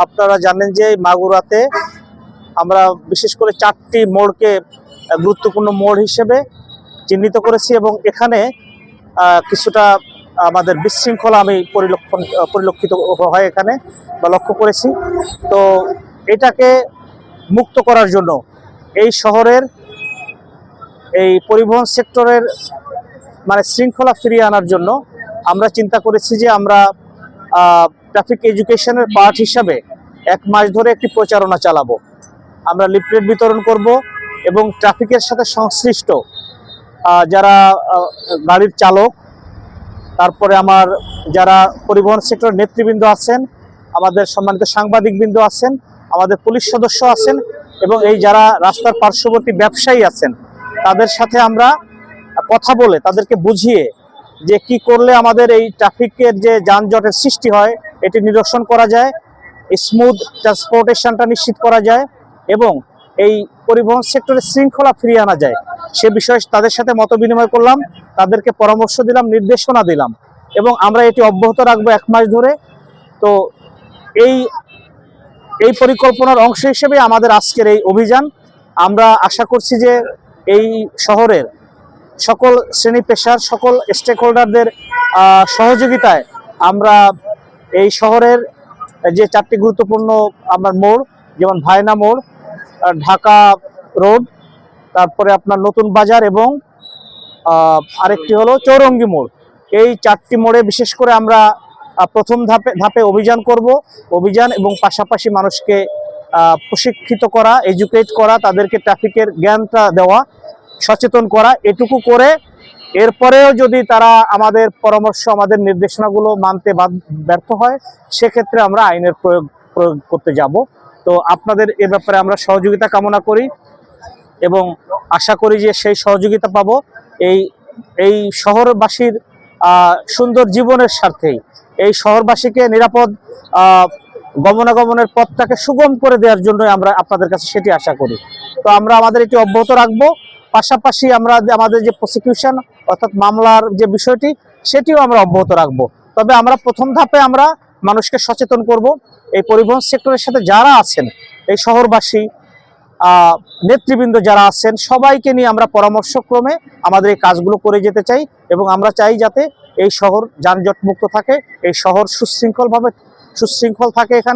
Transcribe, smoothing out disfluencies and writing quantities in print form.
আপনারা জানেন যে মাগুরাতে আমরা বিশেষ করে 4টি মোড়কে গুরুত্বপূর্ণ মোড় হিসেবে চিহ্নিত করেছি এবং এখানে কিছুটা আমাদের বিশৃঙ্খলা আমি পরিলক্ষিত হয় এখানে বা লক্ষ্য করেছি। তো এটাকে মুক্ত করার জন্য এই শহরের এই পরিবহন সেক্টরের মানে শৃঙ্খলা ফিরিয়ে আনার জন্য আমরা চিন্তা করেছি যে আমরা ট্রাফিক এডুকেশনের পার্ট হিসাবে 1 মাস ধরে একটি প্রচারণা চালাবো। আমরা লিফলেট বিতরণ করব এবং ট্রাফিকের সাথে সংশ্লিষ্ট যারা গাড়ির চালক, তারপরে আমার যারা পরিবহন সেক্টরের নেতৃবৃন্দ আছেন, আমাদের সম্মানিত সাংবাদিকবৃন্দ আছেন, আমাদের পুলিশ সদস্য আছেন এবং এই যারা রাস্তার পার্শ্ববর্তী ব্যবসায়ী আছেন, তাদের সাথে আমরা কথা বলে তাদেরকে বুঝিয়ে যে কি করলে আমাদের এই ট্রাফিকের যে যানজটের সৃষ্টি হয় এটি নিরসন করা যায়, স্মুথ ট্রান্সপোর্টেশনটা নিশ্চিত করা যায় এবং এই পরিবহন সেক্টরে শৃঙ্খলা ফিরিয়ে আনা যায় সে বিষয়ে তাদের সাথে মত বিনিময় করলাম, তাদেরকে পরামর্শ দিলাম, নির্দেশনা দিলাম এবং আমরা এটি অব্যাহত রাখবো 1 মাস ধরে। তো এই পরিকল্পনার অংশ হিসেবে আমাদের আজকের এই অভিযান। আমরা আশা করছি যে এই শহরের সকল শ্রেণী পেশার সকল স্টেক হোল্ডারদের সহযোগিতায় আমরা এই শহরের যে 4টি গুরুত্বপূর্ণ আমার মোড়, যেমন ভায়না মোড়, ঢাকা রোড, তারপরে আপনার নতুন বাজার এবং আরেকটি হলো চৌরঙ্গি মোড়, এই 4টি মোড়ে বিশেষ করে আমরা প্রথম ধাপে অভিযান করব। অভিযান এবং পাশাপাশি মানুষকে প্রশিক্ষিত করা, এডুকেট করা, তাদেরকে ট্রাফিকের জ্ঞানটা দেওয়া, সচেতন করা, এটুকু করে এরপরেও যদি তারা আমাদের পরামর্শ, আমাদের নির্দেশনাগুলো মানতে ব্যর্থ হয়, সেক্ষেত্রে আমরা আইনের প্রয়োগ করতে যাব। তো আপনাদের এ ব্যাপারে আমরা সহযোগিতা কামনা করি এবং আশা করি যে সেই সহযোগিতা পাবো এই শহরবাসীর সুন্দর জীবনের স্বার্থেই, এই শহরবাসীকে নিরাপদ গমনাগমনের পথটাকে সুগম করে দেওয়ার জন্য আমরা আপনাদের কাছে সেটি আশা করি। তো আমরা আমাদের এটি অব্যাহত রাখবো। পাশাপাশি আমরা আমাদের যে প্রসিকিউশন অর্থাৎ মামলার যে বিষয়টি সেটিও আমরা অব্যাহত রাখবো। তবে আমরা প্রথম ধাপে আমরা মানুষকে সচেতন করব। এই পরিবহন সেক্টরের সাথে যারা আছেন, এই শহরবাসী নেতৃবৃন্দ যারা আছেন, সবাইকে নিয়ে আমরা পরামর্শক্রমে আমাদের এই কাজগুলো করে যেতে চাই এবং আমরা চাই যাতে এই শহর যানজট মুক্ত থাকে, এই শহর সুশৃঙ্খল থাকে এখানে।